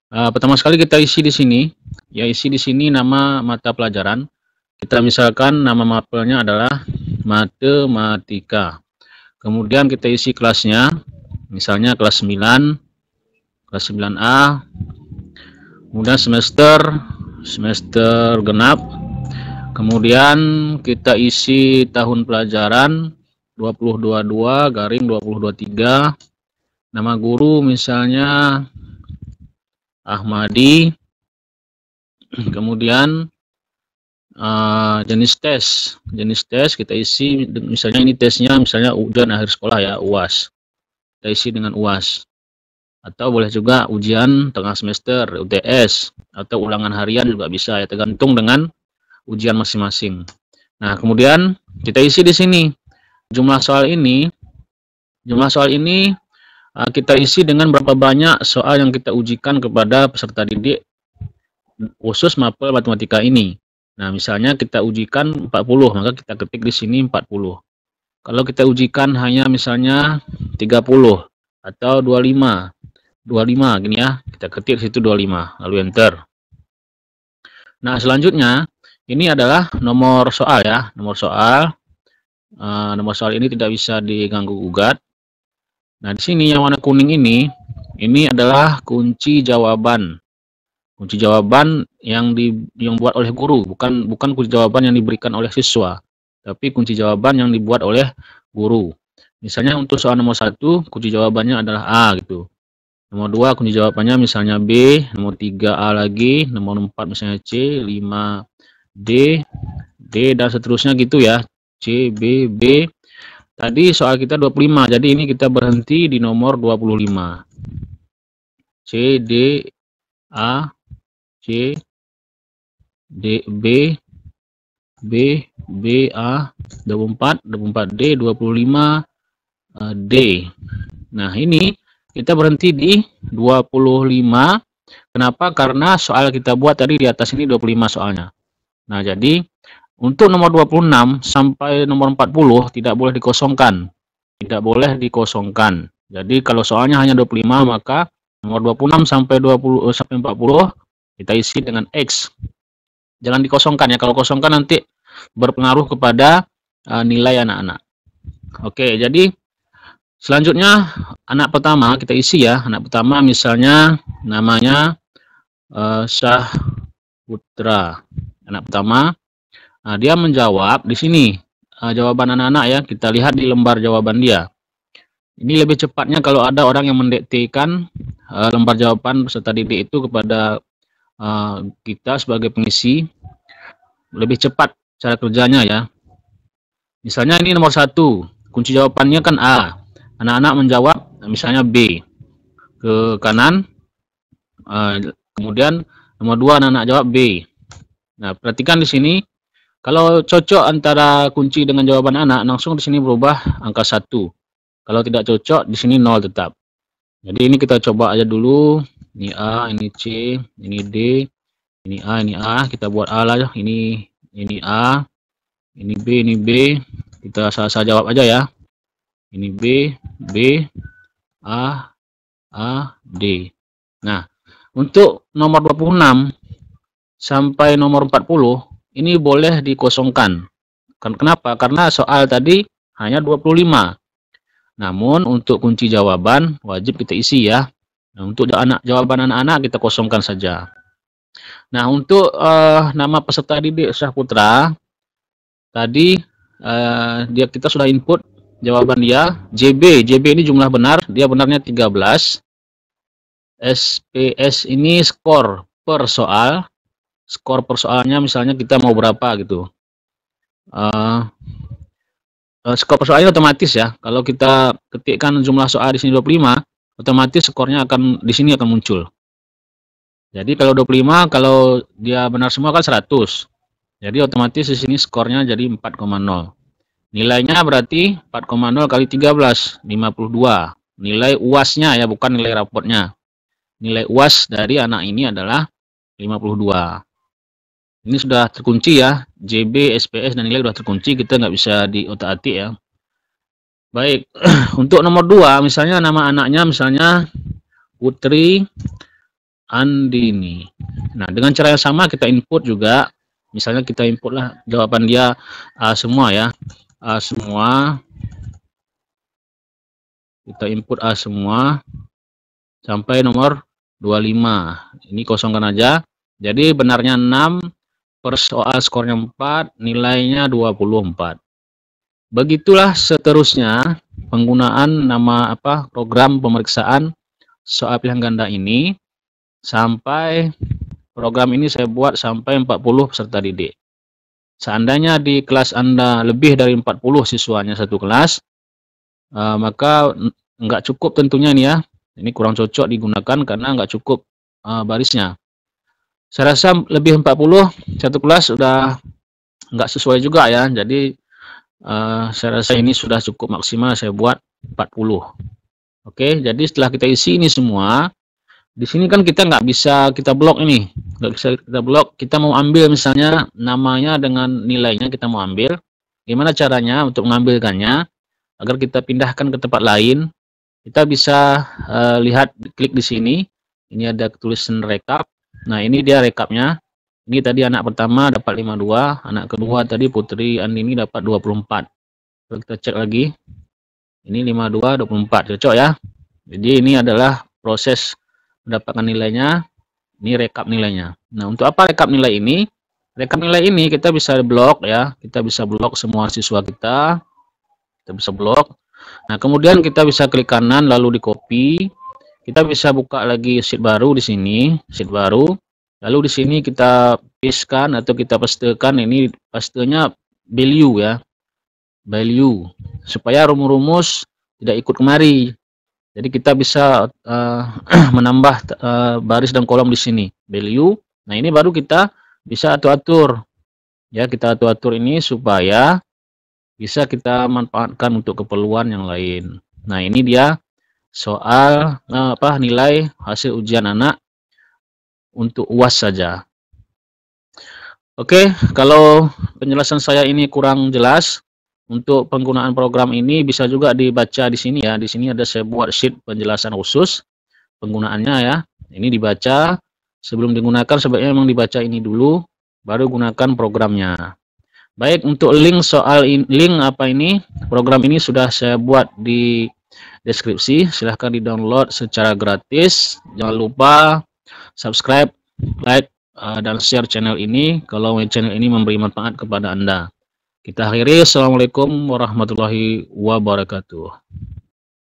Pertama sekali kita isi di sini, ya isi di sini nama mata pelajaran. Kita misalkan nama mapelnya adalah matematika. Kemudian kita isi kelasnya, misalnya kelas 9, kelas 9A, kemudian semester genap. Kemudian kita isi tahun pelajaran 2022 garing 2023. Nama guru misalnya Ahmadi. Kemudian jenis tes kita isi, misalnya ini tesnya misalnya ujian akhir sekolah ya, UAS. Kita isi dengan UAS. Atau boleh juga ujian tengah semester, UTS, atau ulangan harian juga bisa ya, tergantung dengan ujian masing-masing. Nah, kemudian kita isi di sini jumlah soal ini kita isi dengan berapa banyak soal yang kita ujikan kepada peserta didik khusus mapel matematika ini. Nah, misalnya kita ujikan 40, maka kita ketik di sini 40. Kalau kita ujikan hanya misalnya 30 atau 25 gini ya, kita ketik di situ 25, lalu enter. Nah, selanjutnya ini adalah nomor soal ya, nomor soal. Nomor soal ini tidak bisa diganggu gugat. Nah, di sini yang warna kuning ini adalah kunci jawaban. Kunci jawaban yang dibuat oleh guru, bukan kunci jawaban yang diberikan oleh siswa, tapi kunci jawaban yang dibuat oleh guru. Misalnya untuk soal nomor 1, kunci jawabannya adalah A gitu. Nomor 2 kunci jawabannya misalnya B, nomor 3 A lagi, nomor 4 misalnya C, 5 D, dan seterusnya gitu ya. C, B, B. Tadi soal kita 25, jadi ini kita berhenti di nomor 25. C, D, A, C, D, B, A, 24, D, 25, D. Nah, ini kita berhenti di 25. Kenapa? Karena soal kita buat tadi di atas ini 25 soalnya. Nah, jadi untuk nomor 26 sampai nomor 40 tidak boleh dikosongkan. Tidak boleh dikosongkan. Jadi kalau soalnya hanya 25, maka nomor 26 sampai 40 kita isi dengan X. Jangan dikosongkan ya. Kalau kosongkan nanti berpengaruh kepada nilai anak-anak. Oke, jadi selanjutnya anak pertama kita isi ya. Anak pertama misalnya namanya Syahputra. Anak pertama. Nah, dia menjawab di sini jawaban anak-anak ya. Kita lihat di lembar jawaban dia. Ini lebih cepatnya kalau ada orang yang mendiktekan lembar jawaban peserta didik itu kepada kita sebagai pengisi, lebih cepat cara kerjanya ya. Misalnya ini nomor 1, kunci jawabannya kan A. Anak-anak menjawab misalnya B ke kanan. Kemudian nomor 2 anak-anak jawab B. Nah, perhatikan di sini kalau cocok antara kunci dengan jawaban anak, langsung di sini berubah angka 1. Kalau tidak cocok, di sini 0 tetap. Jadi ini kita coba aja dulu. Ini A, ini C, ini D, ini A, kita buat A lah. Ini A, ini B. Kita asal jawab aja ya. Ini B, A, D. Nah, untuk nomor 26 sampai nomor 40, ini boleh dikosongkan. Kenapa? Karena soal tadi hanya 25. Namun untuk kunci jawaban wajib kita isi ya. Nah, untuk jawaban anak-anak kita kosongkan saja. Nah, untuk nama peserta didik Syahputra tadi kita sudah input jawaban dia JB ini jumlah benar, dia benarnya 13. SPS ini skor per soal. Skor per soalnya misalnya kita mau berapa gitu. Skor per soalnya otomatis ya. Kalau kita ketikkan jumlah soal di sini 25, otomatis skornya di sini akan muncul. Jadi kalau 25, kalau dia benar semua kan 100. Jadi otomatis di sini skornya jadi 4,0. Nilainya berarti 4,0 kali 13, 52. Nilai UAS-nya ya, bukan nilai rapotnya. Nilai UAS dari anak ini adalah 52. Ini sudah terkunci ya, JB, SPS, dan nilai sudah terkunci, kita nggak bisa diotak-atik ya. Baik, untuk nomor 2, misalnya nama anaknya misalnya Putri Andini. Nah, dengan cara yang sama kita input juga. Misalnya kita input lah jawaban dia A semua ya. A semua. Kita input A semua sampai nomor 25. Ini kosongkan aja. Jadi benarnya 6, per soal skornya 4, nilainya 24. Begitulah seterusnya penggunaan nama program pemeriksaan soal pilihan ganda ini sampai program ini saya buat sampai 40 peserta didik. Seandainya di kelas Anda lebih dari 40 siswanya satu kelas, maka nggak cukup tentunya nih ya. Ini kurang cocok digunakan karena nggak cukup barisnya. Saya rasa lebih 40 satu kelas sudah nggak sesuai juga ya. Jadi saya rasa ini sudah cukup maksimal saya buat 40. Oke, jadi setelah kita isi ini semua, di sini kan kita nggak bisa kita blok ini, nggak bisa kita blok. Kita mau ambil misalnya namanya dengan nilainya kita mau ambil. Gimana caranya untuk mengambilkannya agar kita pindahkan ke tempat lain? Kita bisa lihat, klik di sini. Ini ada tulisan rekap. Nah, ini dia rekapnya. Ini tadi anak pertama dapat 52, anak kedua tadi Putri Andini dapat 24. Lalu kita cek lagi. Ini 52, 24, cocok ya. Jadi ini adalah proses mendapatkan nilainya. Ini rekap nilainya. Nah, untuk apa rekap nilai ini? Rekap nilai ini kita bisa blok ya. Kita bisa blok semua siswa kita. Kita bisa blok. Nah, kemudian kita bisa klik kanan lalu di copy. Kita bisa buka lagi sheet baru di sini, sheet baru. Lalu di sini kita pastekan atau kita pastekan, ini pastenya value ya. Value supaya rumus-rumus tidak ikut kemari. Jadi kita bisa menambah baris dan kolom di sini, value. Nah, ini baru kita bisa atur-atur. Ya, kita atur-atur ini supaya bisa kita manfaatkan untuk keperluan yang lain. Nah, ini dia soal nilai hasil ujian anak untuk UAS saja. Oke, kalau penjelasan saya ini kurang jelas, untuk penggunaan program ini bisa juga dibaca di sini ya. Di sini ada saya buat sheet penjelasan khusus penggunaannya ya. Ini dibaca, sebelum digunakan sebaiknya memang dibaca ini dulu, baru gunakan programnya. Baik, untuk link program ini sudah saya buat di deskripsi. Silahkan di-download secara gratis. Jangan lupa subscribe, like, dan share channel ini kalau channel ini memberi manfaat kepada Anda. Kita akhiri. Assalamualaikum warahmatullahi wabarakatuh.